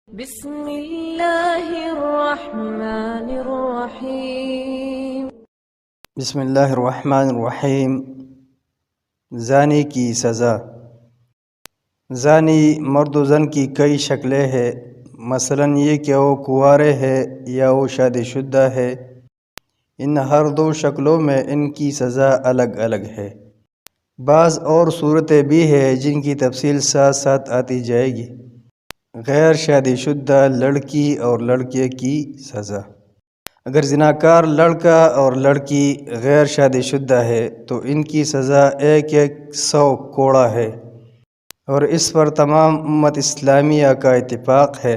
بسم اللہ الرحمن الرحیم۔ بسم اللہ الرحمن الرحیم۔ زانی کی سزا۔ زانی مرد و زن کی کئی شکلیں ہیں، مثلاً یہ کہ وہ کنوارے ہے یا وہ شادی شدہ ہے۔ ان ہر دو شکلوں میں ان کی سزا الگ الگ ہے۔ بعض اور صورتیں بھی ہیں جن کی تفصیل ساتھ ساتھ آتی جائے گی۔ غیر شادی شدہ لڑکی اور لڑکے کی سزا۔ اگر زناکار لڑکا اور لڑکی غیر شادی شدہ ہے تو ان کی سزا 100 کوڑا ہے، اور اس پر تمام امت اسلامیہ کا اتفاق ہے،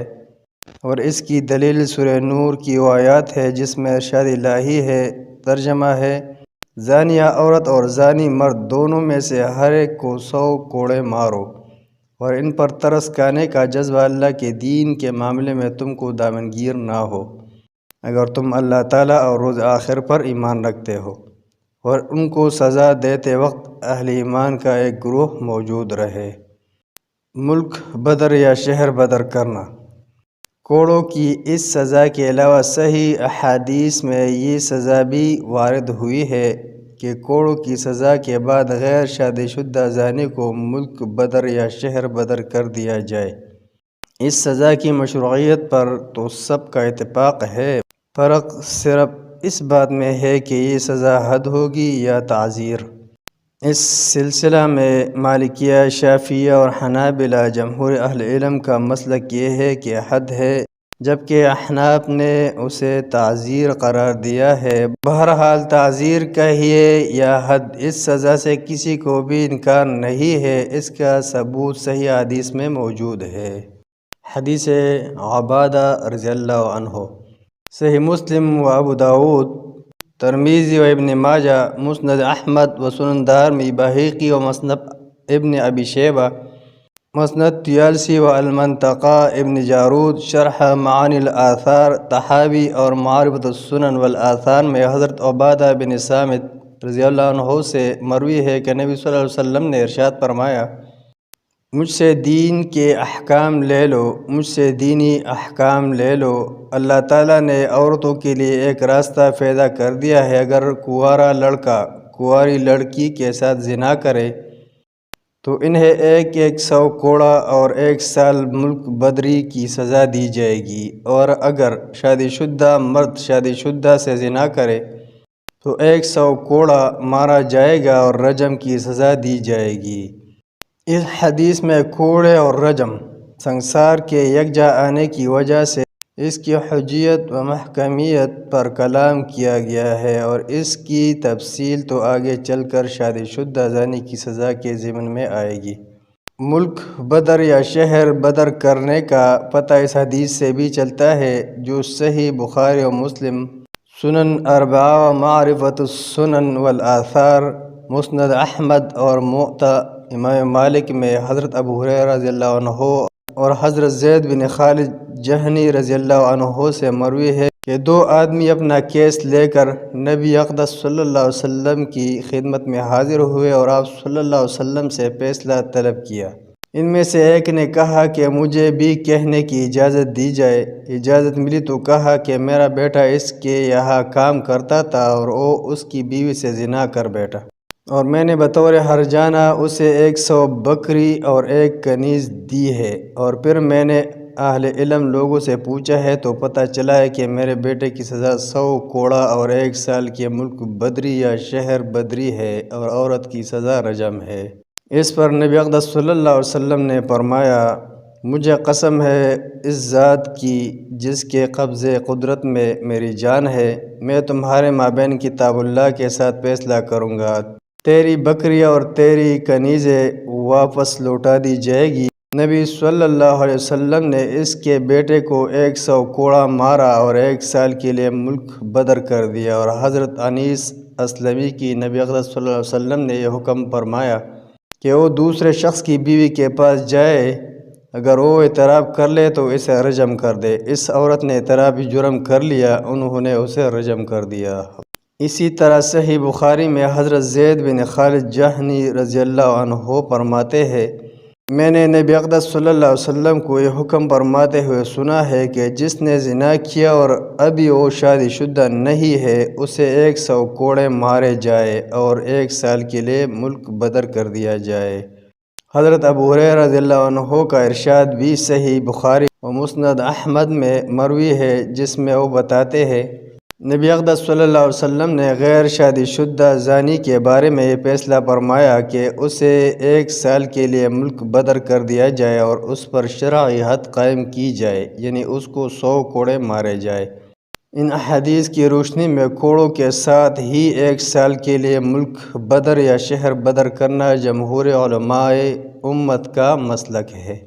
اور اس کی دلیل سورہ نور کی وہ آیات ہے جس میں ارشاد الہی ہے، ترجمہ ہے، زانیہ عورت اور زانی مرد دونوں میں سے ہر ایک کو 100 کوڑے مارو، اور ان پر ترس کھانے کا جذبہ اللہ کے دین کے معاملے میں تم کو دامنگیر نہ ہو، اگر تم اللہ تعالیٰ اور روز آخر پر ایمان رکھتے ہو۔ اور ان کو سزا دیتے وقت اہل ایمان کا ایک گروہ موجود رہے۔ ملک بدر یا شہر بدر کرنا۔ کوڑوں کی اس سزا کے علاوہ صحیح احادیث میں یہ سزا بھی وارد ہوئی ہے کہ کوڑوں کی سزا کے بعد غیر شادی شدہ زانی کو ملک بدر یا شہر بدر کر دیا جائے۔ اس سزا کی مشروعیت پر تو سب کا اتفاق ہے، فرق صرف اس بات میں ہے کہ یہ سزا حد ہوگی یا تعزیر۔ اس سلسلہ میں مالکیہ، شافعیہ اور حنابلہ جمہور اہل علم کا مسلک یہ ہے کہ حد ہے، جبکہ احناف نے اسے تعزیر قرار دیا ہے۔ بہرحال تعزیر کہیے یا حد، اس سزا سے کسی کو بھی انکار نہیں ہے، اس کا ثبوت صحیح حدیث میں موجود ہے۔ حدیث عبادہ رضی اللہ عنہ، صحیح مسلم و ابو داود، ترمذی و ابن ماجہ، مسند احمد و سنن دارمی، بہیقی و مصنف ابن ابی شیبہ، مسند طیالسی و المنتقى ابن جارود، شرح معانی الآثار طحاوی اور معرفۃ السنن والآثار میں حضرت عبادہ بن صامت رضی اللہ عنہ سے مروی ہے کہ نبی صلی اللہ علیہ وسلم نے ارشاد فرمایا، مجھ سے دین کے احکام لے لو، مجھ سے دینی احکام لے لو۔ اللہ تعالیٰ نے عورتوں کے لیے ایک راستہ پیدا کر دیا ہے، اگر کنوارا لڑکا کنواری لڑکی کے ساتھ زنا کرے تو انہیں 100 کوڑا اور 1 سال ملک بدری کی سزا دی جائے گی، اور اگر شادی شدہ مرد شادی شدہ سے زنا کرے تو 100 کوڑا مارا جائے گا اور رجم کی سزا دی جائے گی۔ اس حدیث میں کوڑے اور رجم سنسار کے یکجا آنے کی وجہ سے اس کی حجیت و محکمیت پر کلام کیا گیا ہے، اور اس کی تفصیل تو آگے چل کر شادی شدہ زانی کی سزا کے ضمن میں آئے گی۔ ملک بدر یا شہر بدر کرنے کا پتہ اس حدیث سے بھی چلتا ہے جو صحیح بخاری و مسلم، سنن اربعہ و معرفۃ السنن والآثار، مسند احمد اور موطا امام مالک میں حضرت ابو ہریرہ رضی اللہ عنہ اور حضرت زید بن خالد جہنی رضی اللہ عنہ سے مروی ہے کہ 2 آدمی اپنا کیس لے کر نبی اقدس صلی اللہ علیہ وسلم کی خدمت میں حاضر ہوئے اور آپ صلی اللہ علیہ وسلم سے فیصلہ طلب کیا۔ ان میں سے ایک نے کہا کہ مجھے بھی کہنے کی اجازت دی جائے۔ اجازت ملی تو کہا کہ میرا بیٹا اس کے یہاں کام کرتا تھا اور وہ اس کی بیوی سے زنا کر بیٹھا، اور میں نے بطور ہرجانہ اسے 100 بکری اور 1 کنیز دی ہے، اور پھر میں نے اہل علم لوگوں سے پوچھا ہے تو پتہ چلا ہے کہ میرے بیٹے کی سزا 100 کوڑا اور 1 سال کے ملک بدری یا شہر بدری ہے، اور عورت کی سزا رجم ہے۔ اس پر نبی اقدس صلی اللہ علیہ وسلم نے فرمایا، مجھے قسم ہے اس ذات کی جس کے قبضے قدرت میں میری جان ہے، میں تمہارے مابین کتاب اللہ کے ساتھ فیصلہ کروں گا، تیری بکریاں اور تیری کنیزیں واپس لوٹا دی جائے گی۔ نبی صلی اللہ علیہ وسلم نے اس کے بیٹے کو 100 کوڑا مارا اور 1 سال کے لیے ملک بدر کر دیا، اور حضرت انیس اسلمی کی نبی اقدس صلی اللہ علیہ وسلم نے یہ حکم فرمایا کہ وہ دوسرے شخص کی بیوی کے پاس جائے، اگر وہ اعتراف کر لے تو اسے رجم کر دے۔ اس عورت نے اعترافی جرم کر لیا، انہوں نے اسے رجم کر دیا۔ اسی طرح صحیح بخاری میں حضرت زید بن خالد جہنی رضی اللہ عنہ فرماتے ہیں میں نے نبی اقدس صلی اللہ علیہ وسلم کو یہ حکم فرماتے ہوئے سنا ہے کہ جس نے زنا کیا اور ابھی وہ شادی شدہ نہیں ہے اسے 100 کوڑے مارے جائے اور 1 سال کے لیے ملک بدر کر دیا جائے۔ حضرت ابو ہریرہ رضی اللہ عنہ کا ارشاد بھی صحیح بخاری و مسند احمد میں مروی ہے، جس میں وہ بتاتے ہیں نبی اقدس صلی اللہ علیہ وسلم نے غیر شادی شدہ زانی کے بارے میں یہ فیصلہ فرمایا کہ اسے 1 سال کے لیے ملک بدر کر دیا جائے اور اس پر شرعی حد قائم کی جائے، یعنی اس کو 100 کوڑے مارے جائے۔ ان احادیث کی روشنی میں کوڑوں کے ساتھ ہی 1 سال کے لیے ملک بدر یا شہر بدر کرنا جمہور علماء امت کا مسلک ہے۔